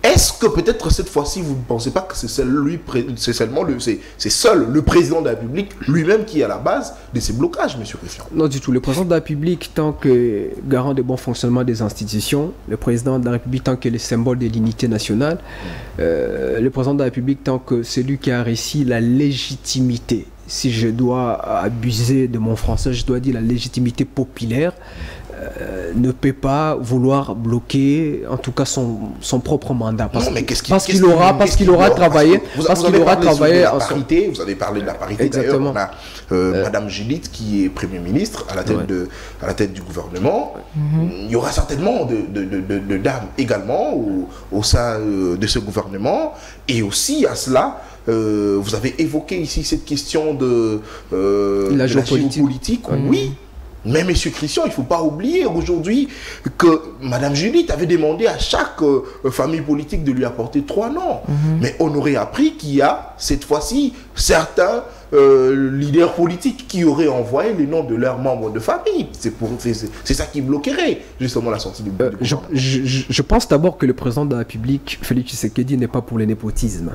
Est-ce que peut-être cette fois-ci, vous ne pensez pas que c'est seul le président de la République lui-même qui est à la base de ces blocages, M. Griffin? Non du tout. Le président de la République, tant que garant du bon fonctionnement des institutions, le président de la République, tant que le symbole de l'unité nationale, le président de la République, tant que celui qui a réussi la légitimité, si je dois abuser de mon français, je dois dire la légitimité populaire, ne peut pas vouloir bloquer en tout cas son propre mandat, parce qu'il aura travaillé vous avez parlé de la parité. Exactement. D'ailleurs, on a Madame Judith qui est Premier ministre à la tête du gouvernement. Il y aura certainement de dames également au sein de ce gouvernement, et aussi à cela vous avez évoqué ici cette question de la géopolitique. Oui. Mais M. Christian, il ne faut pas oublier aujourd'hui que Mme Judith avait demandé à chaque famille politique de lui apporter 3 noms. Mais on aurait appris qu'il y a cette fois-ci certains leaders politiques qui auraient envoyé les noms de leurs membres de famille. C'est ça qui bloquerait justement la sortie du gouvernement. Je pense d'abord que le président de la République, Félix Tshisekedi, n'est pas pour le népotisme.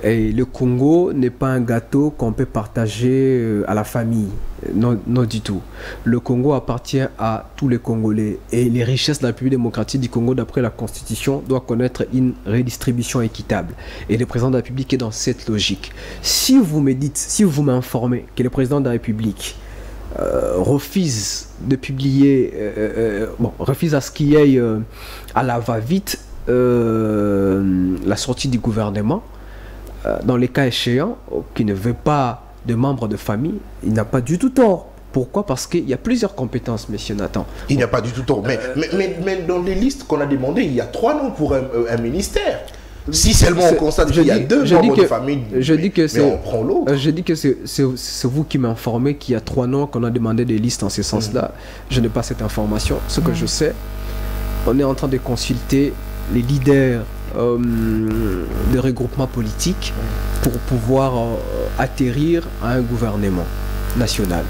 Et le Congo n'est pas un gâteau qu'on peut partager à la famille. Non, non du tout. Le Congo appartient à tous les Congolais. Et les richesses de la République démocratique du Congo, d'après la Constitution, doivent connaître une redistribution équitable. Et le président de la République est dans cette logique. Si vous me dites, si vous m'informez que le président de la République refuse de publier, refuse à ce qu'il y ait à la va-vite la sortie du gouvernement, dans les cas échéants, qui ne veut pas de membres de famille, il n'a pas du tout tort. Pourquoi? Parce qu'il y a plusieurs compétences, monsieur Nathan. Il n'a pas du tout tort. Mais dans les listes qu'on a demandées, il y a 3 noms pour un ministère. Si seulement on constate qu'il y a 2 membres de famille, mais on prend l'autre. Je dis que c'est vous qui m'informez qu'il y a 3 noms qu'on a demandé des listes en ce sens-là. Je n'ai pas cette information. Ce que je sais, on est en train de consulter les leaders de regroupements politiques pour pouvoir atterrir à un gouvernement national.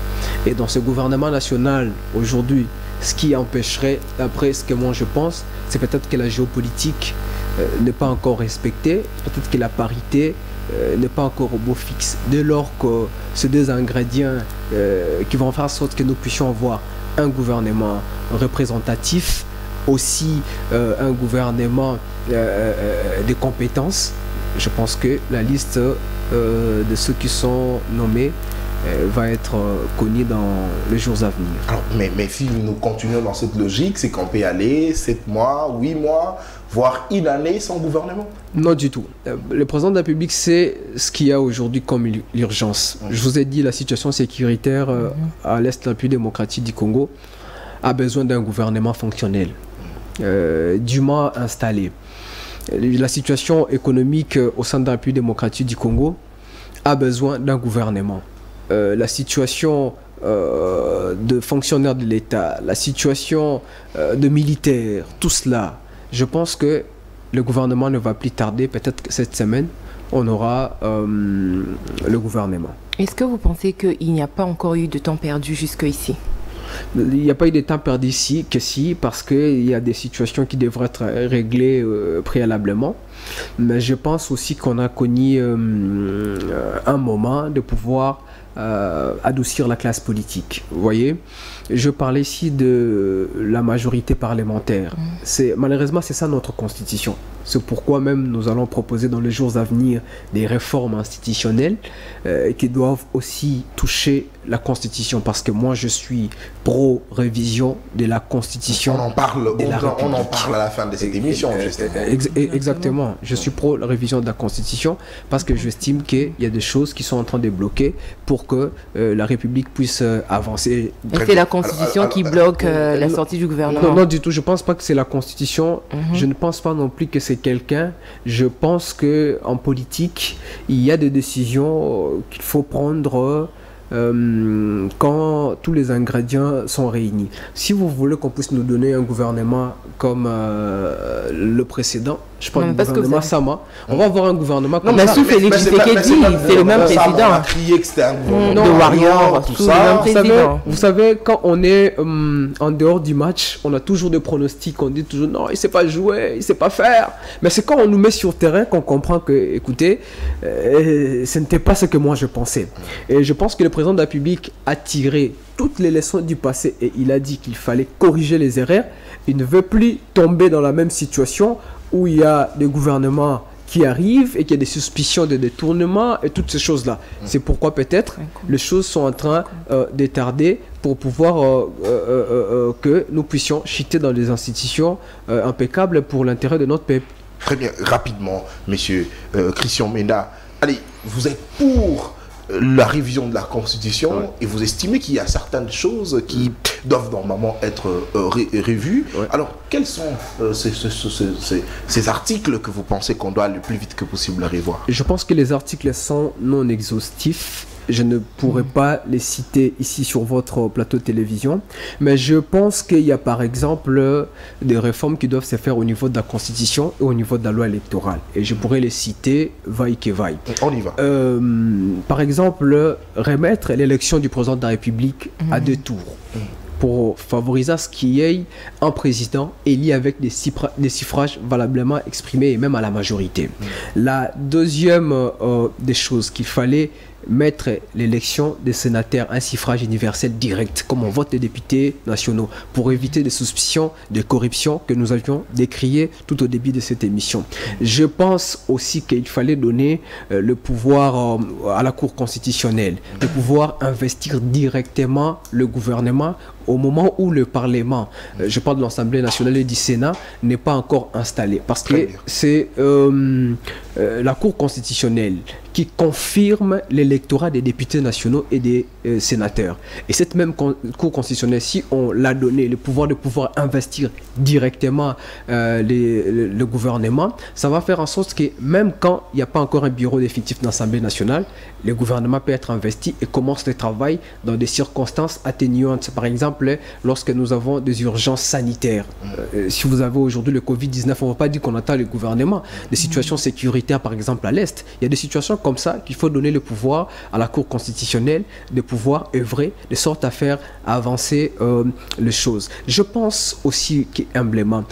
Et dans ce gouvernement national, aujourd'hui, ce qui empêcherait, d'après ce que moi je pense, c'est peut-être que la géopolitique n'est pas encore respectée, peut-être que la parité n'est pas encore au beau fixe. Dès lors que ces 2 ingrédients qui vont faire en sorte que nous puissions avoir un gouvernement représentatif, aussi un gouvernement de compétences, je pense que la liste de ceux qui sont nommés va être connue dans les jours à venir. Alors, mais si nous continuons dans cette logique, c'est qu'on peut aller 7 mois, 8 mois, voire 1 année sans gouvernement? Non du tout. Le président de la République sait ce qu'il y a aujourd'hui comme l'urgence. Je vous ai dit, la situation sécuritaire à l'est de la République démocratique du Congo a besoin d'un gouvernement fonctionnel, dûment installé. La situation économique au sein de la République démocratique du Congo a besoin d'un gouvernement. La situation de fonctionnaires de l'État, la situation de militaires, tout cela, je pense que le gouvernement ne va plus tarder, peut-être que cette semaine, on aura le gouvernement. Est-ce que vous pensez qu'il n'y a pas encore eu de temps perdu jusqu'ici? Il n'y a pas eu de temps perdu ici, que si, parce qu'il y a des situations qui devraient être réglées préalablement. Mais je pense aussi qu'on a connu un moment de pouvoir adoucir la classe politique. Vous voyez, je parlais ici de la majorité parlementaire. Malheureusement, c'est ça notre constitution. C'est pourquoi même nous allons proposer dans les jours à venir des réformes institutionnelles qui doivent aussi toucher la constitution. Parce que moi, je suis pro-révision de la constitution. On en parle à la fin de cette émission, justement. Exactement. Je suis pro-révision de la constitution parce que j'estime qu'il y a des choses qui sont en train de bloquer pour que la République puisse avancer. Et c'est la constitution qui bloque la sortie du gouvernement? Non, du tout. Je ne pense pas que c'est la constitution. Je ne pense pas non plus que c'est quelqu'un. Je pense qu'en politique, il y a des décisions qu'il faut prendre quand tous les ingrédients sont réunis. Si vous voulez qu'on puisse nous donner un gouvernement comme le précédent, je parle du gouvernement Sama, on va avoir un gouvernement comme ça. Non, mais sous Félix Tshisekedi, c'est le même président. On a crié que c'était un gouvernement de Warrior, tout ça. Vous savez, quand on est en dehors du match, on a toujours des pronostics, on dit toujours non, il ne sait pas jouer, il ne sait pas faire. Mais c'est quand on nous met sur terrain qu'on comprend que, écoutez, ce n'était pas ce que moi je pensais. Et je pense que le président de la République a tiré toutes les leçons du passé et il a dit qu'il fallait corriger les erreurs. Il ne veut plus tomber dans la même situation où il y a des gouvernements qui arrivent et qu'il y a des suspicions de détournement et toutes ces choses-là. C'est pourquoi peut-être les choses sont en train de tarder pour pouvoir que nous puissions chuter dans des institutions impeccables pour l'intérêt de notre peuple. Très bien, rapidement, monsieur Christian Menda. Allez, vous êtes pour la révision de la Constitution et vous estimez qu'il y a certaines choses qui doivent normalement être revues. Alors, quels sont ces articles que vous pensez qu'on doit le plus vite que possible revoir? Je pense que les articles sont non exhaustifs. Je ne pourrais pas les citer ici sur votre plateau de télévision, mais je pense qu'il y a par exemple des réformes qui doivent se faire au niveau de la Constitution et au niveau de la loi électorale. Et je pourrais les citer vaille que vaille. On y va. Par exemple, remettre l'élection du président de la République à 2 tours. Pour favoriser à ce qu'il y ait un président élu avec des suffrages valablement exprimés et même à la majorité. La deuxième des choses qu'il fallait mettre l'élection des sénateurs à un suffrage universel direct, comme on vote les députés nationaux, pour éviter des suspicions de corruption que nous avions décriées tout au début de cette émission. Je pense aussi qu'il fallait donner le pouvoir à la Cour constitutionnelle, de pouvoir investir directement le gouvernement au moment où le Parlement, je parle de l'Assemblée nationale et du Sénat, n'est pas encore installé. Parce que c'est la Cour constitutionnelle qui confirme l'électorat des députés nationaux et des sénateurs. Et cette même Cour constitutionnelle, si on l'a donné le pouvoir de pouvoir investir directement le gouvernement, ça va faire en sorte que même quand il n'y a pas encore un bureau définitif de l'Assemblée nationale, le gouvernement peut être investi et commence le travail dans des circonstances atténuantes. Par exemple, lorsque nous avons des urgences sanitaires. Si vous avez aujourd'hui le Covid-19, on ne va pas dire qu'on attend le gouvernement. Des situations sécuritaires, par exemple, à l'Est. Il y a des situations comme ça qu'il faut donner le pouvoir à la Cour constitutionnelle de pouvoir œuvrer de sorte à faire avancer les choses. Je pense aussi humblement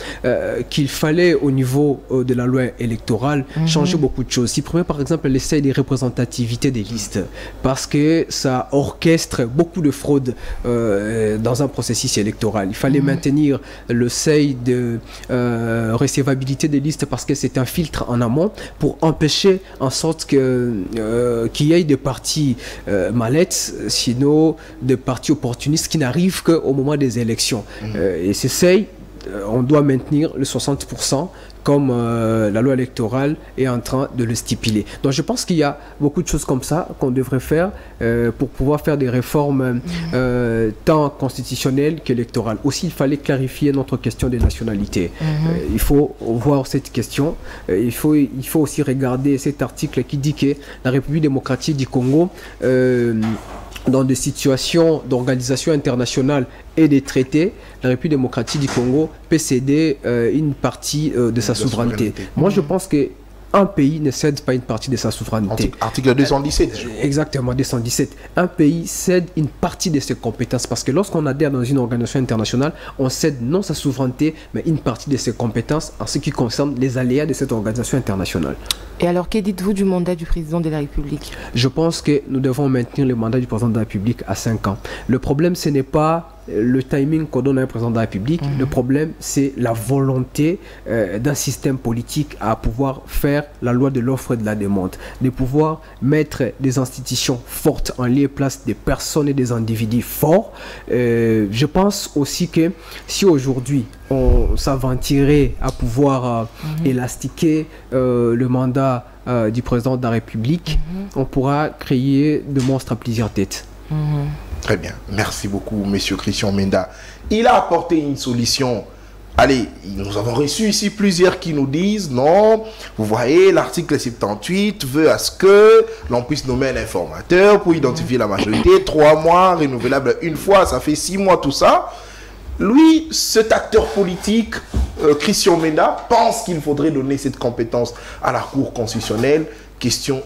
qu'il fallait au niveau de la loi électorale changer beaucoup de choses. Supprimer par exemple le seuil de représentativité des listes parce que ça orchestre beaucoup de fraudes dans un processus électoral. Il fallait maintenir le seuil de recevabilité des listes parce que c'est un filtre en amont pour empêcher en sorte qu'il y ait des partis mallettes, sinon des partis opportunistes qui n'arrivent qu'au moment des élections. Et ce seuil, on doit maintenir le 60% comme la loi électorale est en train de le stipuler. Donc je pense qu'il y a beaucoup de choses comme ça qu'on devrait faire pour pouvoir faire des réformes tant constitutionnelles qu'électorales. Aussi, il fallait clarifier notre question des nationalités. Il faut voir cette question. Il faut aussi regarder cet article qui dit que la République démocratique du Congo dans des situations d'organisation internationale et des traités, la République démocratique du Congo peut céder une partie de sa souveraineté. Moi, je pense que un pays ne cède pas une partie de sa souveraineté. Article 217. Exactement, 217. Un pays cède une partie de ses compétences parce que lorsqu'on adhère dans une organisation internationale, on cède non sa souveraineté, mais une partie de ses compétences en ce qui concerne les aléas de cette organisation internationale. Et alors, que dites-vous du mandat du président de la République? Je pense que nous devons maintenir le mandat du président de la République à 5 ans. Le problème, ce n'est pas le timing qu'on donne à un président de la République. Le problème, c'est la volonté d'un système politique à pouvoir faire la loi de l'offre et de la demande, de pouvoir mettre des institutions fortes en lieu et place des personnes et des individus forts. Je pense aussi que si aujourd'hui on s'aventurait à pouvoir élastiquer le mandat du président de la République, on pourra créer de monstres à plusieurs têtes. Très bien. Merci beaucoup, monsieur Christian Menda. Il a apporté une solution. Allez, nous avons reçu ici plusieurs qui nous disent non, vous voyez, l'article 78 veut à ce que l'on puisse nommer un informateur pour identifier la majorité, 3 mois, renouvelable une fois, ça fait 6 mois, tout ça. Lui, cet acteur politique, Christian Menda, pense qu'il faudrait donner cette compétence à la Cour constitutionnelle. Question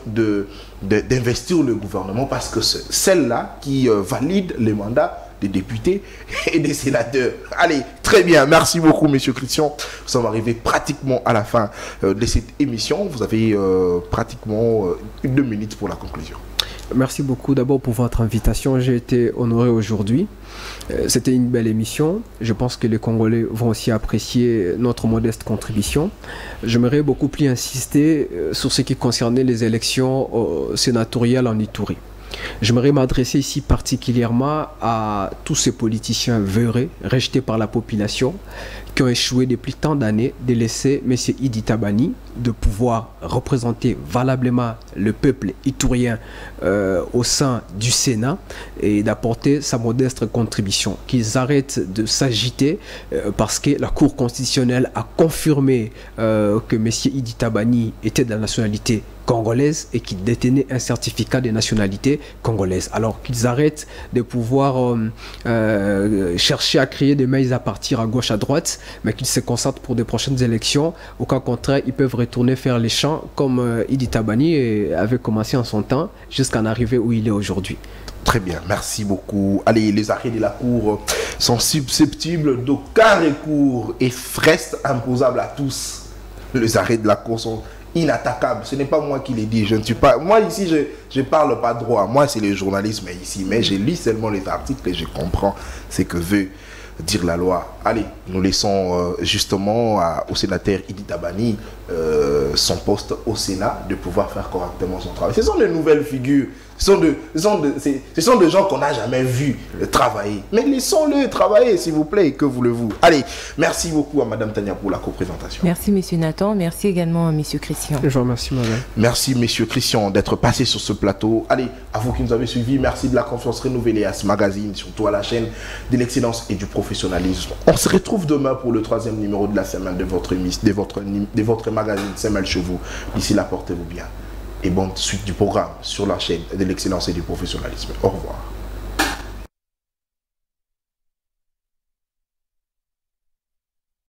d'investir le gouvernement parce que c'est celle-là qui valide les mandats des députés et des sénateurs. Allez, très bien. Merci beaucoup, monsieur Christian. Nous sommes arrivés pratiquement à la fin de cette émission. Vous avez pratiquement 2 minutes pour la conclusion. Merci beaucoup d'abord pour votre invitation. J'ai été honoré aujourd'hui. C'était une belle émission. Je pense que les Congolais vont aussi apprécier notre modeste contribution. J'aimerais beaucoup plus insister sur ce qui concernait les élections sénatoriales en Ituri. J'aimerais m'adresser ici particulièrement à tous ces politiciens véreux, rejetés par la population, qui ont échoué depuis tant d'années de laisser M. Idi Tabani de pouvoir représenter valablement le peuple iturien au sein du Sénat et d'apporter sa modeste contribution. Qu'ils arrêtent de s'agiter parce que la Cour constitutionnelle a confirmé que M. Idi Tabani était de la nationalité congolaise et qu'il détenait un certificat de nationalité congolaise. Alors qu'ils arrêtent de pouvoir chercher à créer des mails à partir à gauche à droite, mais qu'ils se concentrent pour des prochaines élections. Au cas contraire, ils peuvent retourner faire les champs comme Idi Tabani avait commencé en son temps jusqu'à en arriver où il est aujourd'hui. Très bien, merci beaucoup. Allez, les arrêts de la Cour sont susceptibles d'aucun recours et restent imposables à tous. Les arrêts de la Cour sont inattaquable. Ce n'est pas moi qui l'ai dit. Je ne suis pas. Moi ici, je parle pas droit. Moi, c'est le journalisme ici. Mais je lis seulement les articles et je comprends ce que veut dire la loi. Allez, nous laissons justement au sénateur Idi Tabani son poste au Sénat de pouvoir faire correctement son travail. Ce sont de nouvelles figures. Ce sont des gens qu'on n'a jamais vus travailler. Mais laissons-le travailler, s'il vous plaît. Que voulez-vous? Allez, merci beaucoup à Madame Tania pour la co-présentation. Merci, Monsieur Nathan. Merci également à Monsieur Christian. Je vous remercie, Madame. Merci, Monsieur Christian, d'être passé sur ce plateau. Allez, à vous qui nous avez suivis, merci de la confiance renouvelée à ce magazine, surtout à la chaîne de l'excellence et du professionnalisme. On se retrouve demain pour le 3e numéro de la semaine de votre magazine C'est mal chez vous. D'ici là, portez-vous bien. Et bonne suite du programme sur la chaîne de l'excellence et du professionnalisme. Au revoir.